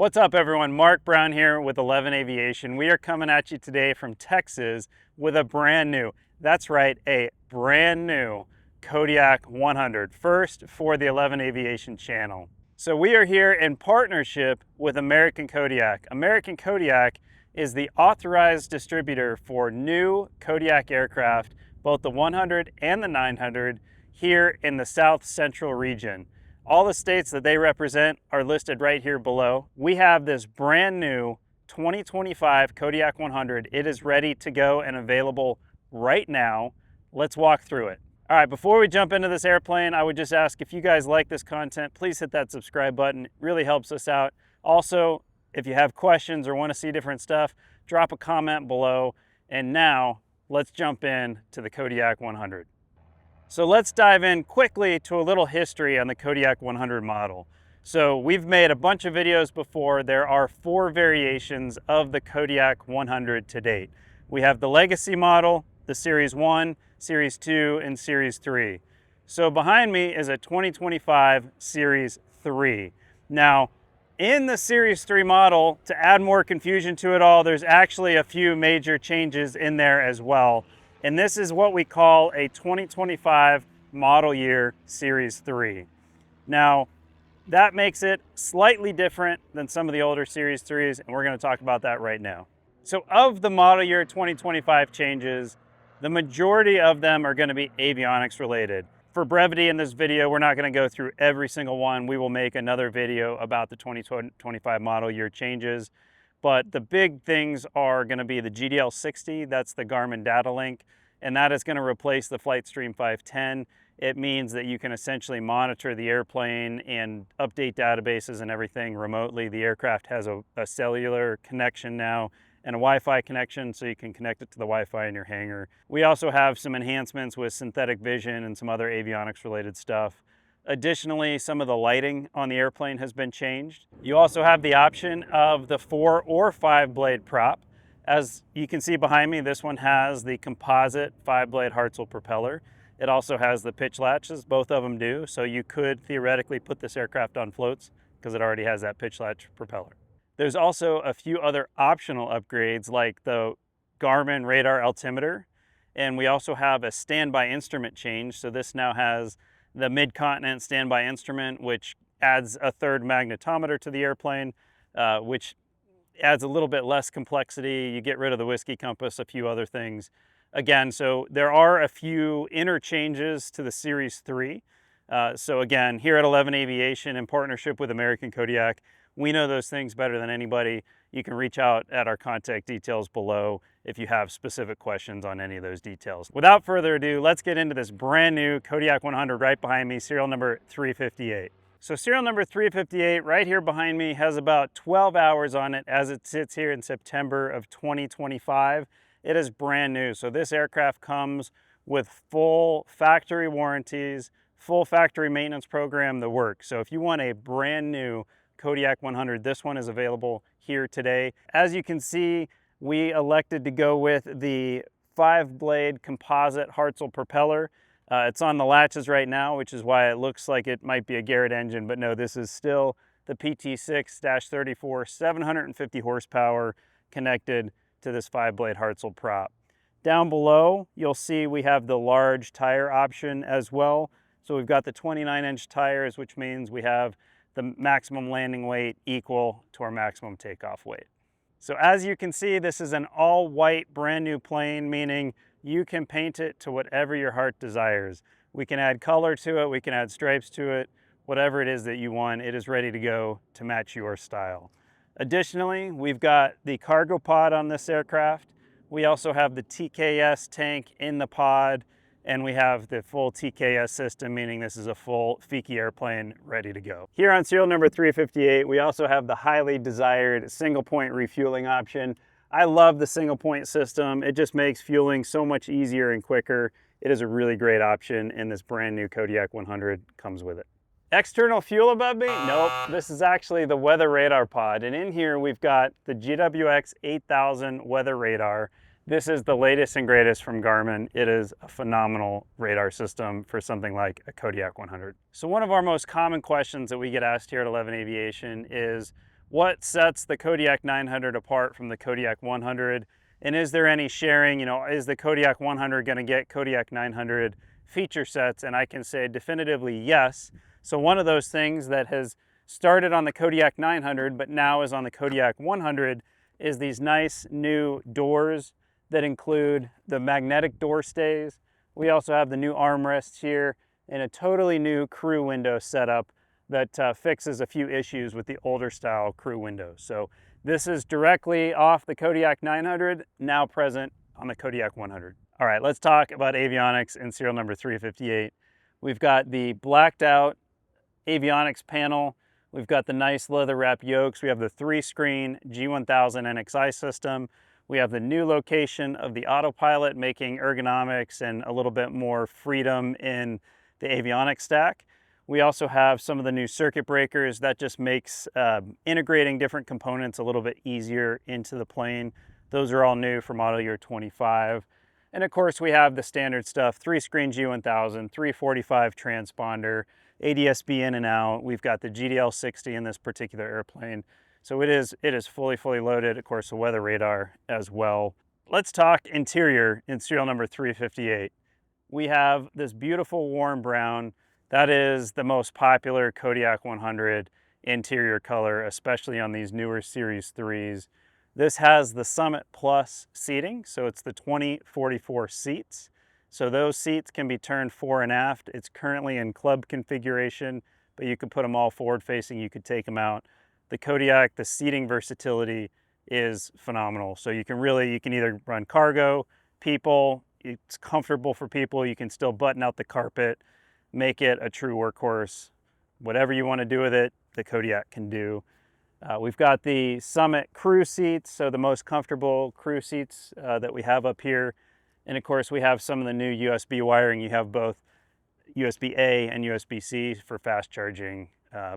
What's up everyone, Mark Brown here with 11 Aviation. We are coming at you today from Texas with a brand new, that's right, a brand new Kodiak 100, first for the 11 Aviation channel. So we are here in partnership with American Kodiak. American Kodiak is the authorized distributor for new Kodiak aircraft, both the 100 and the 900 here in the South Central region. All the states that they represent are listed right here below. We have this brand new 2025 Kodiak 100. It is ready to go and available right now. Let's walk through it. All right, before we jump into this airplane, I would just ask if you guys like this content, please hit that subscribe button. It really helps us out. Also, if you have questions or want to see different stuff, drop a comment below. And now let's jump in to the Kodiak 100. So let's dive in quickly to a little history on the Kodiak 100 model. So we've made a bunch of videos before. There are 4 variations of the Kodiak 100 to date. We have the Legacy model, the Series 1, Series 2, and Series 3. So behind me is a 2025 Series 3. Now, in the Series 3 model, to add more confusion to it all, there's actually a few major changes in there as well. And this is what we call a 2025 model year Series 3. Now, that makes it slightly different than some of the older Series 3s, and we're going to talk about that right now. So of the model year 2025 changes, the majority of them are going to be avionics related. For brevity in this video, we're not going to go through every single one. We will make another video about the 2025 model year changes. But the big things are going to be the GDL60, that's the Garmin data link, and that is going to replace the Flightstream 510. It means that you can essentially monitor the airplane and update databases and everything remotely. The aircraft has a cellular connection now and a Wi-Fi connection, so you can connect it to the Wi-Fi in your hangar. We also have some enhancements with synthetic vision and some other avionics related stuff. Additionally, some of the lighting on the airplane has been changed. You also have the option of the 4 or 5 blade prop. As you can see behind me, this one has the composite 5-blade Hartzell propeller. It also has the pitch latches, both of them do, so you could theoretically put this aircraft on floats because it already has that pitch latch propeller. There's also a few other optional upgrades like the Garmin radar altimeter, and we also have a standby instrument change. So this now has the mid-continent standby instrument, which adds a 3rd magnetometer to the airplane, which adds a little bit less complexity. You get rid of the whiskey compass, a few other things. Again, so there are a few interchanges to the Series 3. So again, here at 11 Aviation in partnership with American Kodiak, we know those things better than anybody. You can reach out at our contact details below if you have specific questions on any of those details. Without further ado, let's get into this brand new Kodiak 100 right behind me, serial number 358. So serial number 358 right here behind me has about 12 hours on it as it sits here in September of 2025. It is brand new. So this aircraft comes with full factory warranties, full factory maintenance program, the works. So if you want a brand new Kodiak 100, this one is available here today. As you can see, we elected to go with the 5-blade composite Hartzell propeller. It's on the latches right now, which is why it looks like it might be a Garrett engine, but no, this is still the PT6-34 750 horsepower connected to this 5-blade Hartzell prop. Down below, you'll see we have the large tire option as well. So we've got the 29-inch tires, which means we have the maximum landing weight equal to our maximum takeoff weight. So as you can see, this is an all-white brand new plane, meaning you can paint it to whatever your heart desires. We can add color to it, we can add stripes to it, whatever it is that you want, it is ready to go to match your style. Additionally, we've got the cargo pod on this aircraft. We also have the TKS tank in the pod, and we have the full TKS system, meaning this is a full Fiki airplane ready to go. Here on serial number 358, we also have the highly desired single point refueling option. I love the single point system. It just makes fueling so much easier and quicker. It is a really great option, and this brand new Kodiak 100 comes with it. External fuel above me? Nope, this is actually the weather radar pod. And in here we've got the GWX 8000 weather radar. This is the latest and greatest from Garmin. It is a phenomenal radar system for something like a Kodiak 100. So one of our most common questions that we get asked here at 11 Aviation is, What sets the Kodiak 900 apart from the Kodiak 100? And is there any sharing? You know, is the Kodiak 100 going to get Kodiak 900 feature sets? And I can say definitively yes. So one of those things that has started on the Kodiak 900 but now is on the Kodiak 100 is these nice new doors that include the magnetic door stays. We also have the new armrests here and a totally new crew window setup that fixes a few issues with the older style crew windows. So this is directly off the Kodiak 900, now present on the Kodiak 100. All right, let's talk about Avionics and serial number 358. We've got the blacked out Avionics panel. We've got the nice leather wrap yokes. We have the 3-screen G1000 NXI system. We have the new location of the autopilot, making ergonomics and a little bit more freedom in the Avionics stack. We also have some of the new circuit breakers that just makes integrating different components a little bit easier into the plane. Those are all new for model year 25. And of course we have the standard stuff, 3-screen G1000, 345 transponder, ADS-B in and out. We've got the GDL60 in this particular airplane. So it is fully loaded. Of course, the weather radar as well. Let's talk interior in serial number 358. We have this beautiful warm brown. That is the most popular Kodiak 100 interior color, especially on these newer Series 3s. This has the Summit Plus seating, so it's the 2044 seats. So those seats can be turned fore and aft. It's currently in club configuration, but you can put them all forward facing, you could take them out. The Kodiak, the seating versatility is phenomenal. So you can either run cargo, people, it's comfortable for people, you can still button out the carpet, make it a true workhorse. Whatever you want to do with it, the Kodiak can do. We've got the Summit crew seats, so the most comfortable crew seats that we have up here. And of course we have some of the new USB wiring. You have both USB-A and USB-C for fast charging,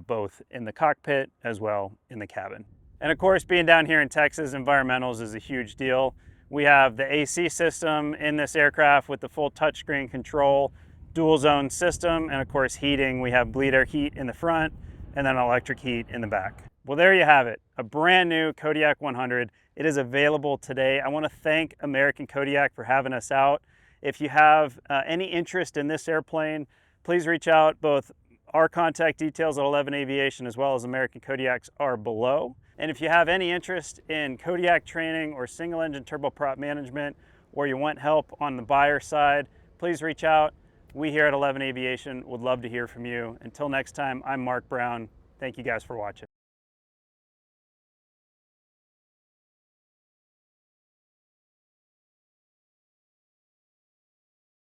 both in the cockpit as well in the cabin. And of course, being down here in Texas, environmentals is a huge deal. We have the AC system in this aircraft with the full touchscreen control, dual zone system, and of course heating. We have bleed air heat in the front and then electric heat in the back. Well, there you have it, a brand new Kodiak 100. It is available today. I want to thank American Kodiak for having us out. If you have any interest in this airplane, please reach out. Both our contact details at 11 Aviation as well as American Kodiak's are below. And if you have any interest in Kodiak training or single engine turboprop management, or you want help on the buyer side, please reach out. We here at 11 Aviation would love to hear from you. Until next time, I'm Mark Brown. Thank you guys for watching.